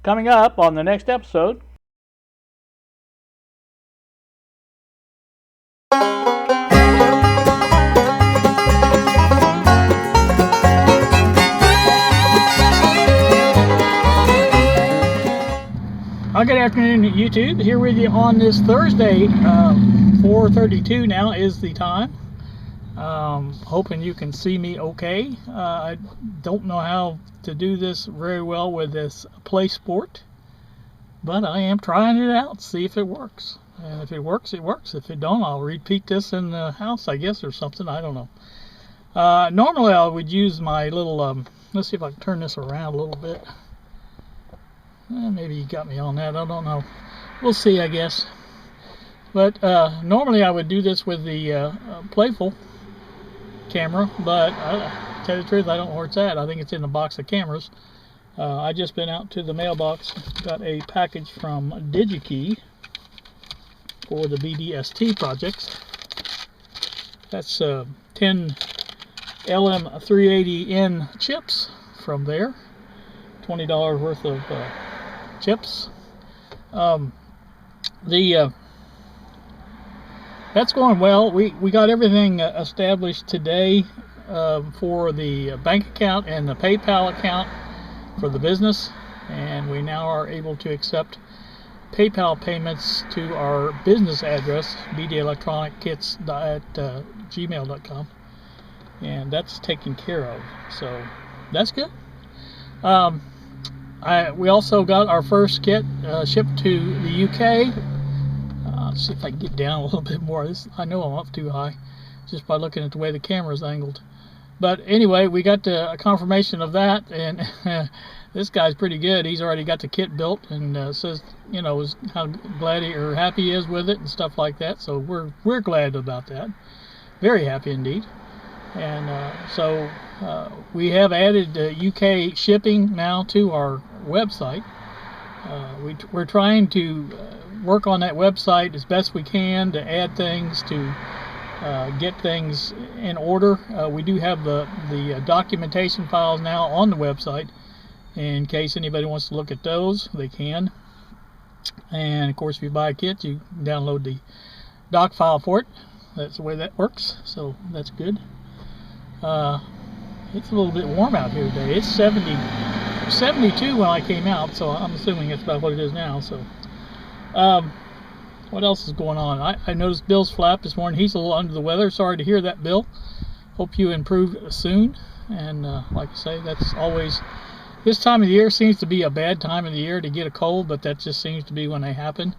Coming up on the next episode. Good afternoon, YouTube. Here with you on this Thursday. 4:32 now is the time. Hoping you can see me okay. I don't know how to do this very well with this Play Sport, but I am trying it out, see if it works. And if it works, it works. If it don't, I'll repeat this in the house, I guess, or something. I don't know. Normally I would use my little, let's see if I can turn this around a little bit. Maybe you got me on that, I don't know. We'll see, I guess. But normally I would do this with the Playful camera, but to tell you the truth, I don't know where it's at. I think it's in the box of cameras. I just been out to the mailbox, got a package from DigiKey for the BDST projects. That's 10 LM380N chips from there. $20 worth of chips. That's going well. We got everything established today for the bank account and the PayPal account for the business, and we now are able to accept PayPal payments to our business address, bdelectronickits@gmail.com, and that's taken care of, so that's good. We also got our first kit shipped to the UK. Let's see if I can get down a little bit more. I know I'm up too high just by looking at the way the camera's angled. But anyway, we got a confirmation of that, and this guy's pretty good. He's already got the kit built and says, you know, how glad or happy he is with it and stuff like that. So we're glad about that. Very happy indeed. And so we have added UK shipping now to our website. We're trying to work on that website as best we can to add things, to get things in order. We do have the documentation files now on the website. In case anybody wants to look at those, they can. And of course, if you buy a kit, you download the doc file for it. That's the way that works, so that's good. It's a little bit warm out here today. It's 72 when I came out, so I'm assuming it's about what it is now. So what else is going on? I noticed Bill's flap this morning. He's a little under the weather. Sorry to hear that, Bill. Hope you improve soon. And like I say, that's always, this time of the year seems to be a bad time of the year to get a cold, but that just seems to be when they happen.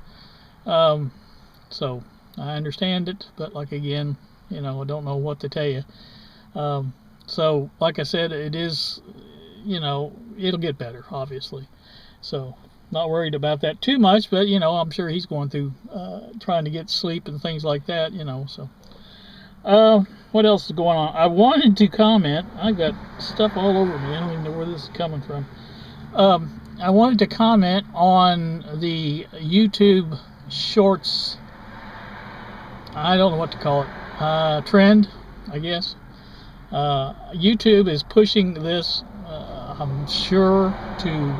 So I understand it, but like again, you know, I don't know what to tell you. So like I said, it is, you know, it'll get better, obviously. So not worried about that too much, but you know, I'm sure he's going through trying to get sleep and things like that, you know. So what else is going on? I wanted to comment. I've got stuff all over me. I don't even know where this is coming from. I wanted to comment on the YouTube Shorts, I don't know what to call it, trend, I guess. YouTube is pushing this, I'm sure, to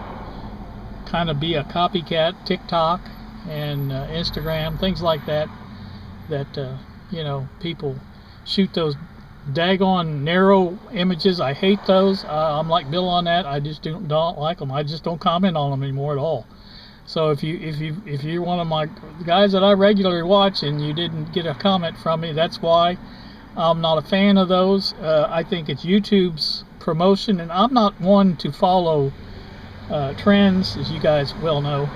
kind of be a copycat. TikTok and Instagram, things like that, you know, people shoot those daggone narrow images. I hate those. I'm like Bill on that. I just don't like them. I just don't comment on them anymore at all. So if you're one of my guys that I regularly watch and you didn't get a comment from me, that's why. I'm not a fan of those. I think it's YouTube's promotion, and I'm not one to follow trends, as you guys well know.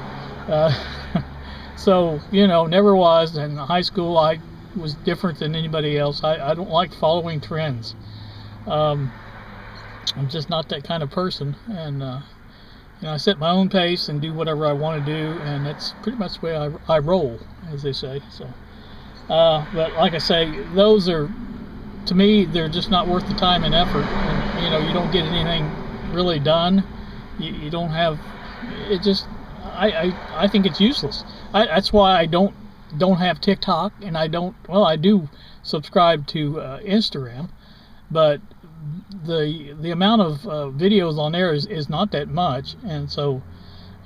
So, you know, never was. In high school, I was different than anybody else. I don't like following trends. I'm just not that kind of person, and you know, I set my own pace and do whatever I want to do, and that's pretty much the way I roll, as they say. So. But like I say, those are, to me, they're just not worth the time and effort. And, you know, you don't get anything really done. You don't have, it just, I think it's useless. That's why I don't have TikTok, and I do subscribe to Instagram, but the amount of videos on there is not that much, and so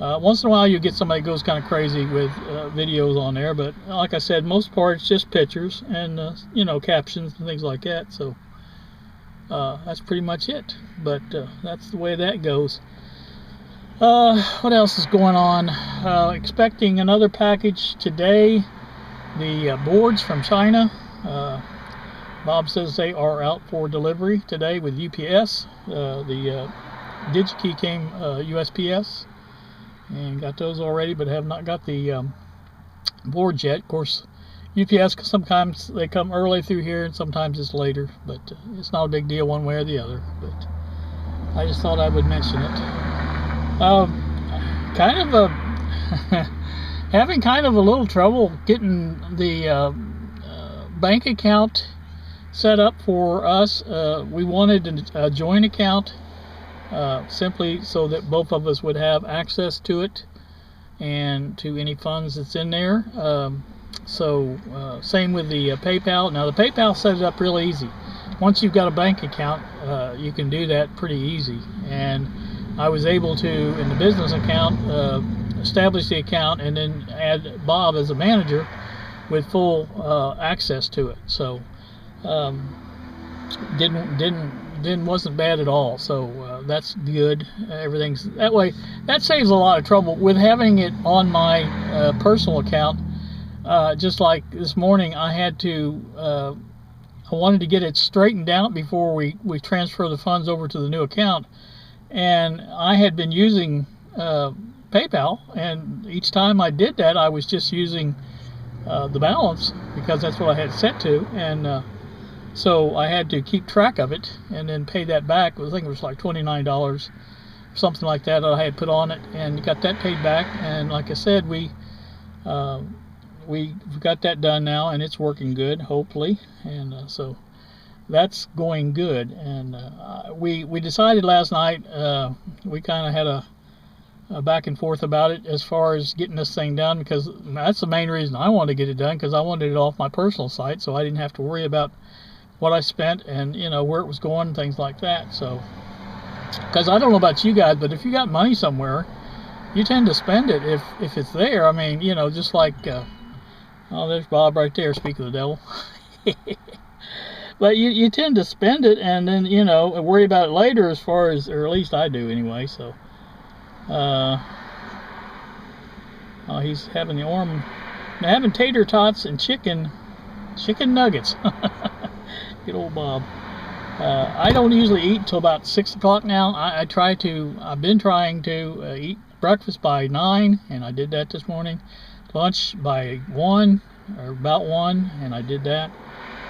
Once in a while you get somebody who goes kind of crazy with videos on there, but like I said, most part it's just pictures and you know, captions and things like that. So that's pretty much it. But that's the way that goes. What else is going on? Expecting another package today. The boards from China. Bob says they are out for delivery today with UPS. The DigiKey came USPS. And got those already, but have not got the boards yet. Of course, UPS, sometimes they come early through here and sometimes it's later, but it's not a big deal one way or the other. But I just thought I would mention it. Kind of having kind of a little trouble getting the bank account set up for us. We wanted a joint account. Simply so that both of us would have access to it and to any funds that's in there. Same with the PayPal. Now the PayPal sets it up real easy. Once you've got a bank account, you can do that pretty easy. And I was able to, in the business account, establish the account and then add Bob as a manager with full access to it. So wasn't bad at all. So that's good. Everything's that way. That saves a lot of trouble with having it on my personal account. Just like this morning, I had to I wanted to get it straightened out before we transfer the funds over to the new account, and I had been using PayPal, and each time I did that I was just using the balance because that's what I had set to, and so I had to keep track of it and then pay that back. I think it was like $29, something like that I had put on it, and got that paid back. And like I said, we got that done now, and it's working good, hopefully. And so that's going good. And we decided last night, we kind of had a back and forth about it as far as getting this thing done, because that's the main reason I wanted to get it done, because I wanted it off my personal site so I didn't have to worry about what I spent and, you know, where it was going and things like that. So, because I don't know about you guys, but if you got money somewhere, you tend to spend it if it's there. I mean, you know, just like oh, there's Bob right there, speaking of the devil. But you tend to spend it and then, you know, worry about it later, as far as, or at least I do anyway. So oh, he's having the arm, having tater tots and chicken nuggets. Good old Bob. I don't usually eat until about 6 o'clock now. I've been trying to eat breakfast by 9, and I did that this morning. Lunch by 1, or about 1, and I did that.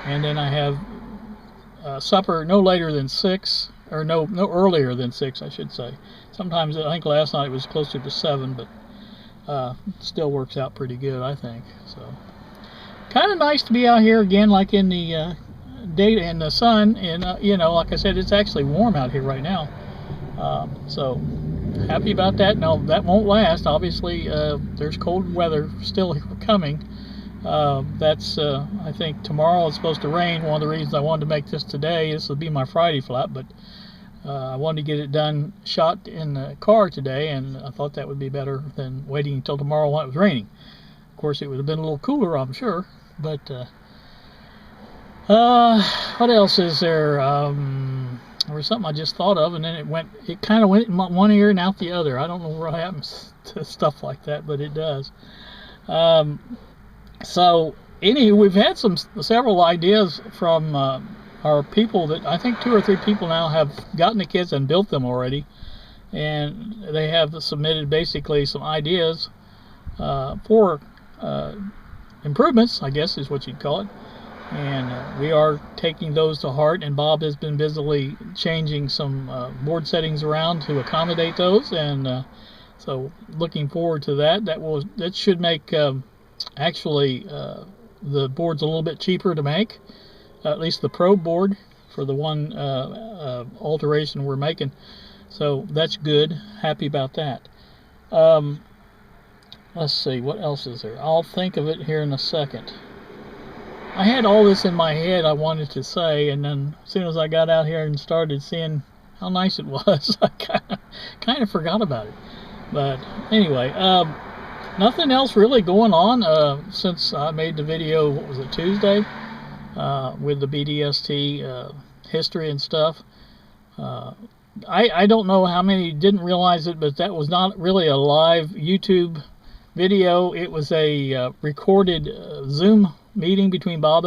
And then I have supper no later than 6, or no earlier than 6, I should say. Sometimes, I think last night it was closer to 7, but still works out pretty good, I think. So kind of nice to be out here again, like in the day in the sun, and you know, like I said, it's actually warm out here right now. So happy about that. Now that won't last, obviously. There's cold weather still coming. That's I think tomorrow it's supposed to rain. One of the reasons I wanted to make this today, this will be my Friday flap, but I wanted to get it done, shot in the car today, and I thought that would be better than waiting until tomorrow when it was raining. Of course, it would have been a little cooler, I'm sure. But what else is there? There was something I just thought of, and then it kind of went in one ear and out the other. I don't know what happens to stuff like that, but it does. So anyway, we've had several ideas from our people, that I think 2 or 3 people now have gotten the kits and built them already, and they have submitted basically some ideas for improvements, I guess is what you'd call it. And we are taking those to heart, and Bob has been busily changing some board settings around to accommodate those, and so looking forward to that. That should make actually the boards a little bit cheaper to make, at least the Pro board for the one alteration we're making. So that's good. Happy about that. Let's see, what else is there? I'll think of it here in a second. I had all this in my head I wanted to say, and then as soon as I got out here and started seeing how nice it was, I kind of forgot about it. But anyway, nothing else really going on since I made the video. What was it, Tuesday, with the BDST history and stuff. I don't know how many didn't realize it, but that was not really a live YouTube video. It was a recorded Zoom meeting between Bob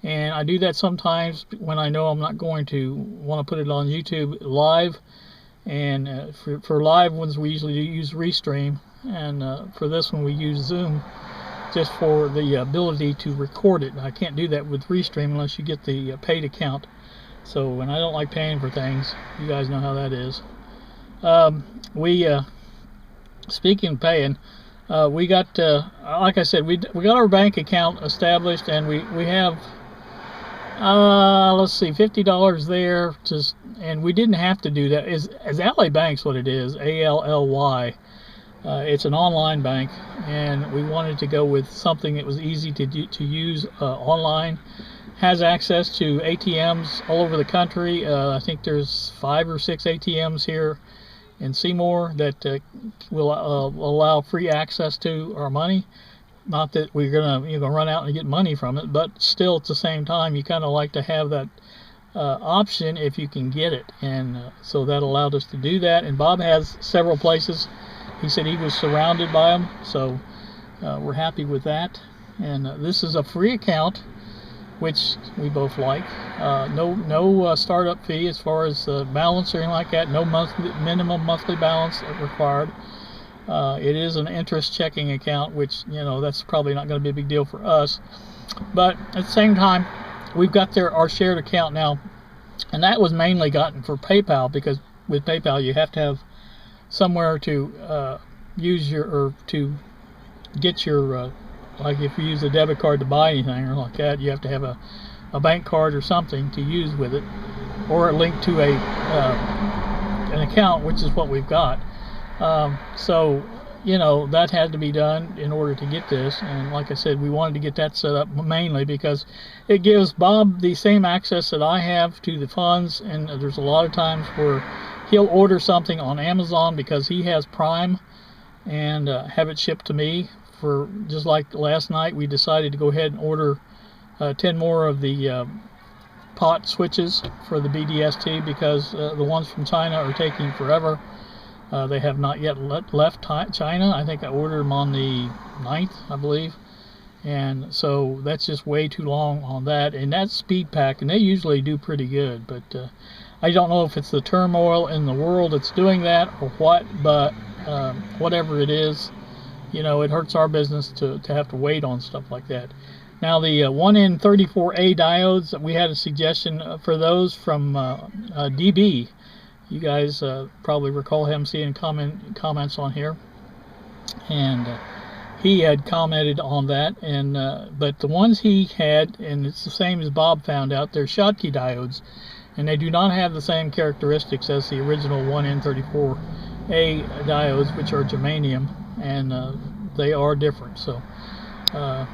and I do that sometimes when I know I'm not going to want to put it on YouTube live. And for live ones, we usually use Restream, and for this one, we use Zoom, just for the ability to record it. I can't do that with Restream unless you get the paid account. So, and I don't like paying for things. You guys know how that is. Speaking of paying, we got, like I said, we got our bank account established, and we have, let's see, $50 there, and we didn't have to do that. Is Ally Bank's what it is, ALLY. It's an online bank, and we wanted to go with something that was easy to use online. Has access to ATMs all over the country. I think there's 5 or 6 ATMs here in Seymour that will allow free access to our money. Not that we're gonna run out and get money from it, but still at the same time, you kind of like to have that option if you can get it, and so that allowed us to do that. And Bob has several places. He said he was surrounded by them, so we're happy with that. And this is a free account, which we both like. No startup fee as far as balance or anything like that. No minimum monthly balance required. It is an interest checking account, which, that's probably not going to be a big deal for us. But at the same time, we've got our shared account now, and that was mainly gotten for PayPal, because with PayPal you have to have somewhere to use to get your like if you use a debit card to buy anything or like that, you have to have a bank card or something to use with it, or a link to an account, which is what we've got. So that had to be done in order to get this, and like I said, we wanted to get that set up mainly because it gives Bob the same access that I have to the funds. And there's a lot of times where he'll order something on Amazon because he has Prime, and have it shipped to me. For just like last night, we decided to go ahead and order 10 more of the pot switches for the BDST, because the ones from China are taking forever. They have not yet left China. I think I ordered them on the 9th, I believe. And so that's just way too long on that. And that's speed pack, and they usually do pretty good. But I don't know if it's the turmoil in the world that's doing that or what. But whatever it is, it hurts our business to have to wait on stuff like that. Now the 1N34A diodes, we had a suggestion for those from DB. You guys probably recall him seeing comments on here, and he had commented on that. And but the ones he had, and it's the same as Bob found out, they're Schottky diodes, and they do not have the same characteristics as the original 1N34A diodes, which are germanium, and they are different. So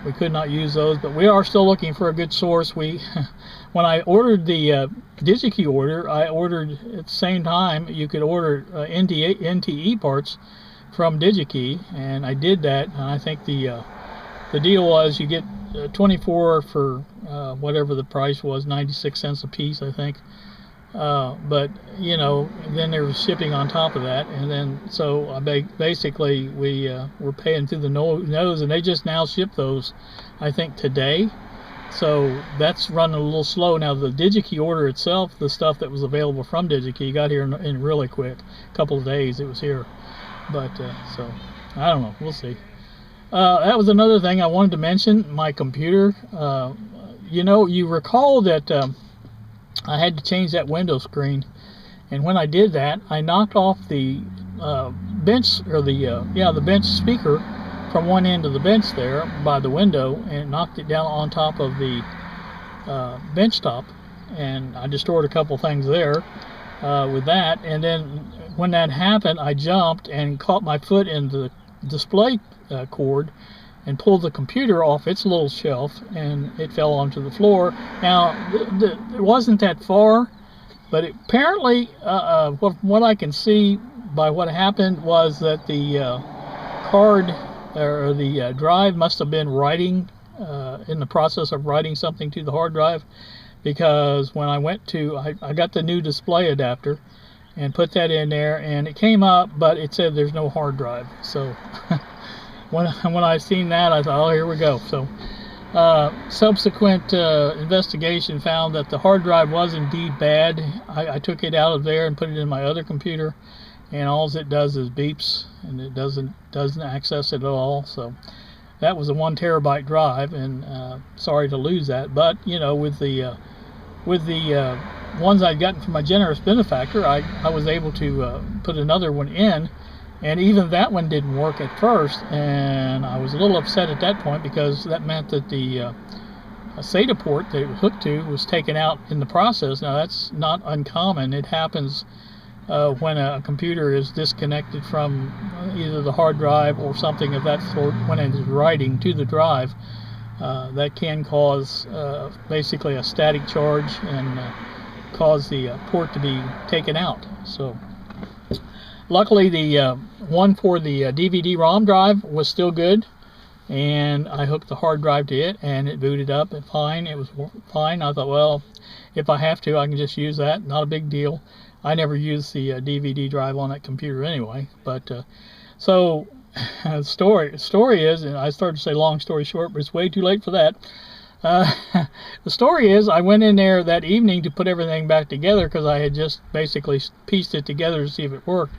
we could not use those, but we are still looking for a good source. When I ordered the DigiKey order, I ordered at the same time you could order NTE parts from DigiKey, and I did that. And I think the deal was you get 24 for whatever the price was, 96 cents a piece, I think. But then there was shipping on top of that, and then so basically we were paying through the nose, and they just now ship those, I think, today. So that's running a little slow. Now the DigiKey order itself, the stuff that was available from DigiKey, got here in really quick. A couple of days it was here. But so I don't know, we'll see. That was another thing I wanted to mention, my computer. You recall that I had to change that window screen, and when I did that, I knocked off the bench, or the bench speaker from one end of the bench there by the window, and knocked it down on top of the bench top, and I destroyed a couple things there with that. And then when that happened, I jumped and caught my foot in the display cord and pulled the computer off its little shelf, and it fell onto the floor. Now it wasn't that far, but apparently from what I can see, by what happened was that the card or the drive must have been writing in the process of writing something to the hard drive, because when I went to I got the new display adapter and put that in there, and it came up, but it said there's no hard drive. So when I seen that, I thought, oh, here we go. So subsequent investigation found that the hard drive was indeed bad. I took it out of there and put it in my other computer, and all it does is beeps, and it doesn't access it at all. So that was a 1 terabyte drive, and sorry to lose that. But you know, with the ones I'd gotten from my generous benefactor, I was able to put another one in, and even that one didn't work at first, and I was a little upset at that point, because that meant that the SATA port that it was hooked to was taken out in the process. Now that's not uncommon. It happens when a computer is disconnected from either the hard drive or something of that sort when it is writing to the drive. That can cause basically a static charge and cause the port to be taken out. So luckily the one for the DVD-ROM drive was still good, and I hooked the hard drive to it, and it booted up and fine. It was fine. I thought, well, if I have to, I can just use that. Not a big deal. I never use the DVD drive on that computer anyway. But so story is, and I started to say long story short, but it's way too late for that. The story is, I went in there that evening to put everything back together, because I had just basically pieced it together to see if it worked.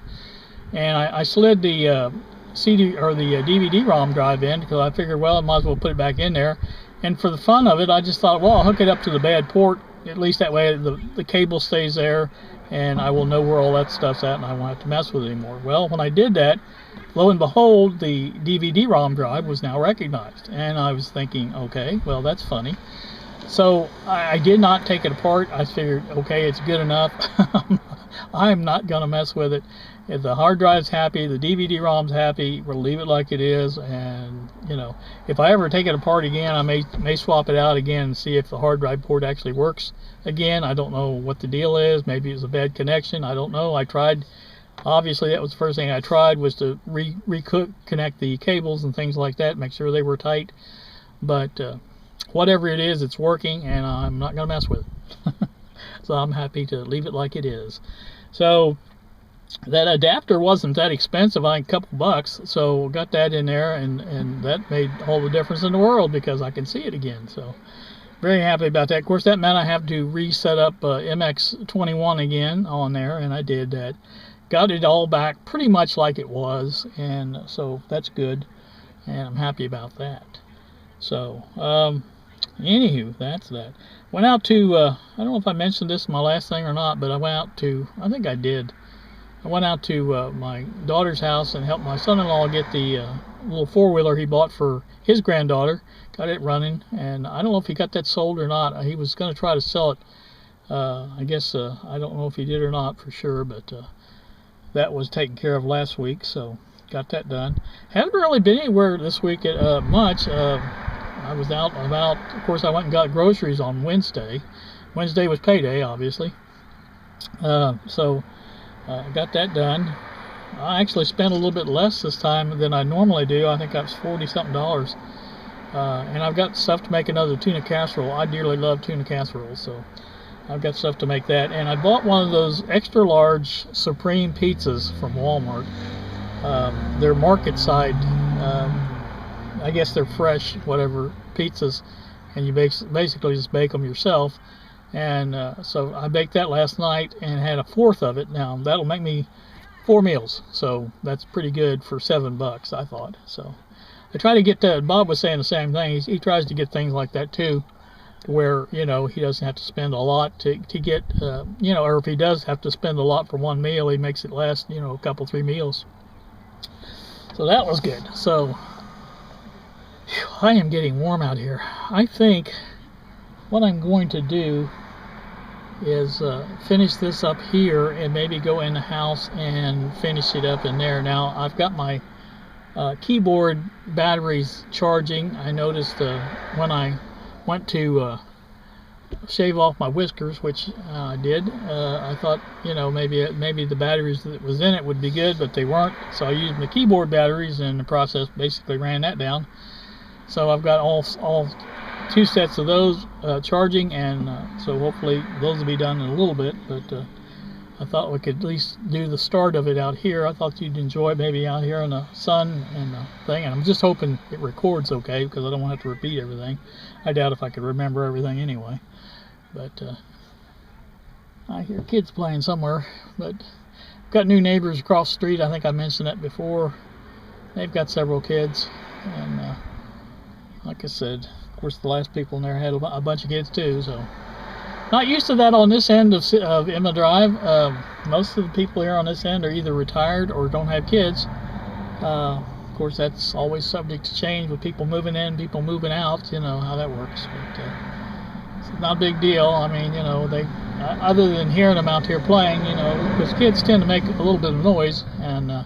And I slid the CD or the DVD-ROM drive in, because I figured, well, I might as well put it back in there. And for the fun of it, I just thought, well, I'll hook it up to the bad port. At least that way the cable stays there, and I will know where all that stuff's at, and I won't have to mess with it anymore. Well, when I did that, lo and behold, the DVD-ROM drive was now recognized, and I was thinking, okay, well, that's funny. So I did not take it apart. I figured, okay, it's good enough. I'm not going to mess with it. If the hard drive's happy, the DVD-ROM's happy, we'll leave it like it is. And you know, if I ever take it apart again, I may swap it out again and see if the hard drive port actually works again. I don't know what the deal is. Maybe it was a bad connection. I don't know. I tried. Obviously, that was the first thing I tried, was to reconnect the cables and things like that, make sure they were tight. But whatever it is, it's working, and I'm not going to mess with it. So I'm happy to leave it like it is. So that adapter wasn't that expensive, I think a couple bucks. So got that in there, and that made all the difference in the world, because I can see it again. So very happy about that. Of course, that meant I have to reset up MX21 again on there, and I did that. Got it all back pretty much like it was, and so that's good, and I'm happy about that. So anywho, that's that. Went out to I don't know if I mentioned this in my last thing or not, but I went out to, I think I did, I went out to my daughter's house and helped my son-in-law get the little four-wheeler he bought for his granddaughter. Got it running, and I don't know if he got that sold or not. He was going to try to sell it. I guess I don't know if he did or not for sure, but that was taken care of last week, so got that done. Haven't really been anywhere this week much. I was out and about. Of course, I went and got groceries on Wednesday. Wednesday was payday, obviously. So got that done. I actually spent a little bit less this time than I normally do. I think that was $40-something. And I've got stuff to make another tuna casserole. I dearly love tuna casseroles, so I've got stuff to make that. And I bought one of those extra large Supreme pizzas from Walmart. They're market side, I guess they're fresh, whatever, pizzas, and you basically just bake them yourself. And so I baked that last night and had a fourth of it. Now that'll make me 4 meals, so that's pretty good for $7, I thought. So I try to get that. Bob was saying the same thing. He tries to get things like that too, where, you know, he doesn't have to spend a lot to get, you know, or if he does have to spend a lot for one meal, he makes it last, you know, a couple, 3 meals. So that was good. So I am getting warm out here. I think what I'm going to do is finish this up here and maybe go in the house and finish it up in there. Now I've got my keyboard batteries charging. I noticed when I went to shave off my whiskers, which I did. I thought, maybe the batteries that was in it would be good, but they weren't. So I used my keyboard batteries, and the process basically ran that down. So I've got all 2 sets of those charging, and so hopefully those will be done in a little bit. But I thought we could at least do the start of it out here. I thought you'd enjoy it maybe out here in the sun and the thing. And I'm just hoping it records okay, because I don't want to have to repeat everything. I doubt if I could remember everything anyway. But I hear kids playing somewhere. But I've got new neighbors across the street. I think I mentioned that before. They've got several kids. And like I said, of course, the last people in there had a bunch of kids too. So not used to that on this end of Emma Drive. Most of the people here on this end are either retired or don't have kids. Of course, that's always subject to change with people moving in, people moving out. You know how that works. But it's not a big deal. I mean, they other than hearing them out here playing, because kids tend to make a little bit of noise, and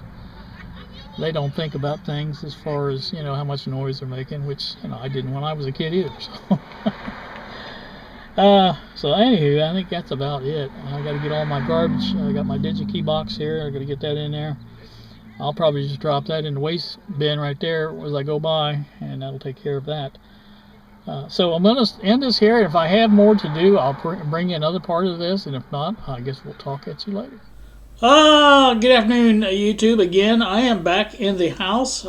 they don't think about things as far as how much noise they're making, which I didn't when I was a kid either. So. So anywho, I think that's about it. I got to get all my garbage. I got my DigiKey box here. I got to get that in there. I'll probably just drop that in the waste bin right there as I go by, and that'll take care of that. So I'm going to end this here. If I have more to do, I'll bring you another part of this, and if not, I guess we'll talk at you later. Good afternoon, YouTube. Again, I am back in the house.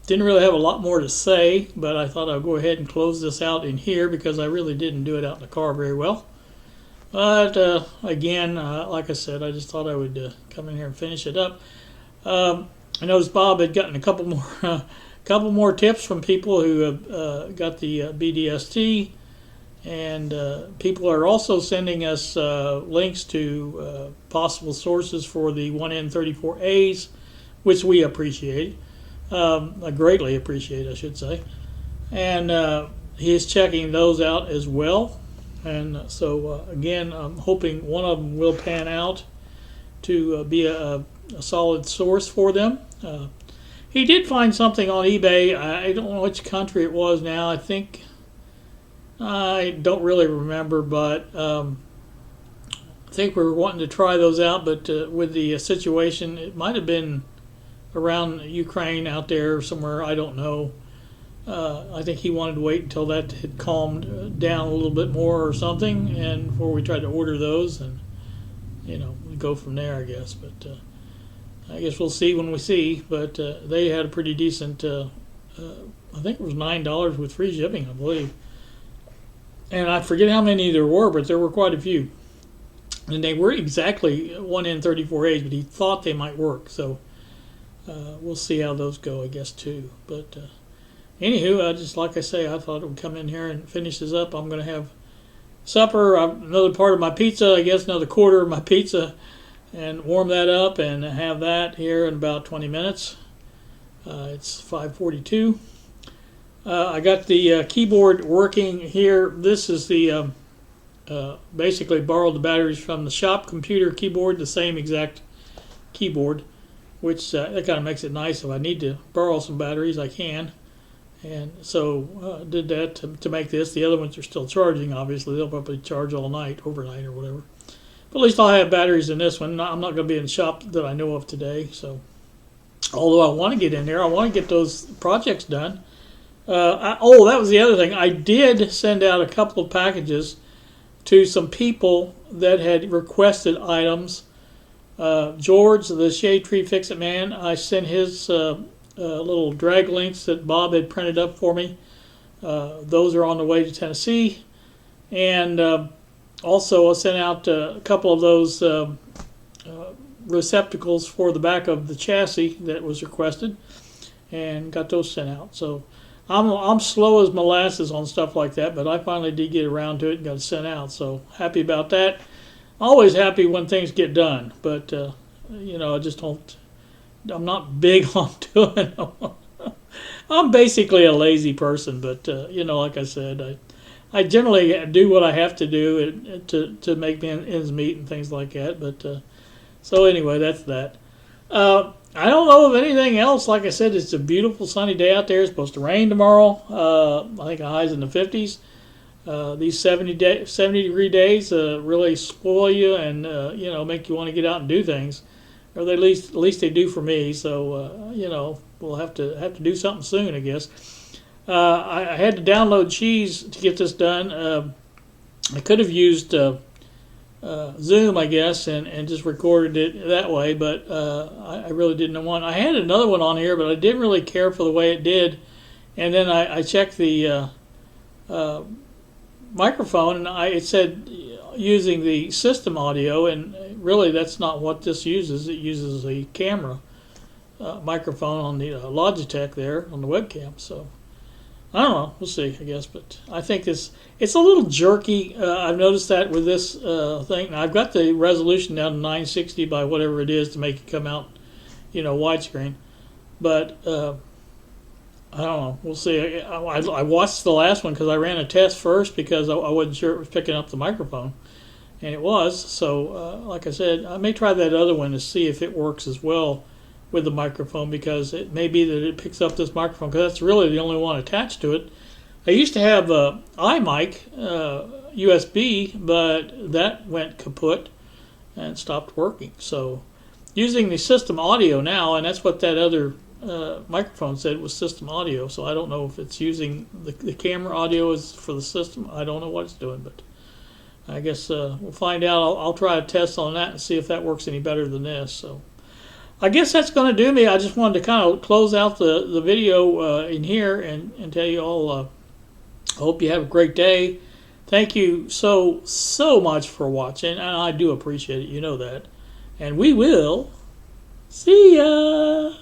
Didn't really have a lot more to say, but I thought I'd go ahead and close this out in here because I really didn't do it out in the car very well. But again, like I said, I just thought I would come in here and finish it up. I noticed Bob had gotten a couple more tips from people who have got the BDST, and people are also sending us links to possible sources for the 1N34As, which we appreciate. I greatly appreciate, I should say. And he is checking those out as well. And so, again, I'm hoping one of them will pan out to be a solid source for them. He did find something on eBay. I don't know which country it was now. I don't really remember, but I think we were wanting to try those out. But with the situation, it might have been around Ukraine out there somewhere, I don't know. I think he wanted to wait until that had calmed down a little bit more or something, and before we tried to order those, and we go from there, I guess. But I guess we'll see when we see. But they had a pretty decent, I think it was $9 with free shipping, I believe. And I forget how many there were, but there were quite a few. And they were exactly 1N34As, but he thought they might work. So we'll see how those go, I guess, too. But anywho, just like I say, I thought I would come in here and finish this up. I'm going to have supper, another part of my pizza, I guess another quarter of my pizza, and warm that up and have that here in about 20 minutes. It's 5:42. I got the keyboard working here. This is the basically borrowed the batteries from the shop computer keyboard, the same exact keyboard, which that kind of makes it nice. If I need to borrow some batteries, I can. And so did that to make this. The other ones are still charging, obviously. They'll probably charge all night, overnight or whatever. But at least I'll have batteries in this one. I'm not going to be in the shop that I know of today. So, although I want to get in there, I want to get those projects done. That was the other thing. I did send out a couple of packages to some people that had requested items. George, the Shade Tree Fix-It Man, I sent his little drag links that Bob had printed up for me. Those are on the way to Tennessee. And also I sent out a couple of those receptacles for the back of the chassis that was requested, and got those sent out. So I'm slow as molasses on stuff like that, but I finally did get around to it and got it sent out. So happy about that. Always happy when things get done, but I just don't. I'm not big on doing them. I'm basically a lazy person, but like I said, I generally do what I have to do to make ends meet and things like that. But so anyway, that's that. I don't know of anything else. Like I said, it's a beautiful sunny day out there. It's supposed to rain tomorrow. I think the high's in the 50s. These 70-degree days really spoil you and make you want to get out and do things, or at least they do for me. So we'll have to do something soon, I guess. I had to download Cheese to get this done. I could have used Zoom, I guess, and just recorded it that way, but I really didn't want. I had another one on here, but I didn't really care for the way it did. And then I checked the microphone, and it said using the system audio, and really that's not what this uses. It uses the camera microphone on the Logitech there on the webcam. So I don't know. We'll see, I guess. But I think it's a little jerky. I've noticed that with this thing. Now, I've got the resolution down to 960 by whatever it is to make it come out, widescreen. But I don't know. We'll see. I watched the last one because I ran a test first because I wasn't sure it was picking up the microphone. And it was. So, like I said, I may try that other one to see if it works as well with the microphone, because it may be that it picks up this microphone, because that's really the only one attached to it. I used to have a iMic USB, but that went kaput and stopped working. So using the system audio now, and that's what that other microphone said was system audio. So I don't know if it's using the camera audio is for the system. I don't know what it's doing, but I guess we'll find out. I'll try a test on that and see if that works any better than this. So I guess that's going to do me. I just wanted to kind of close out the video in here and tell you all, I hope you have a great day. Thank you so much for watching, and I do appreciate it. You know that. And we will see ya.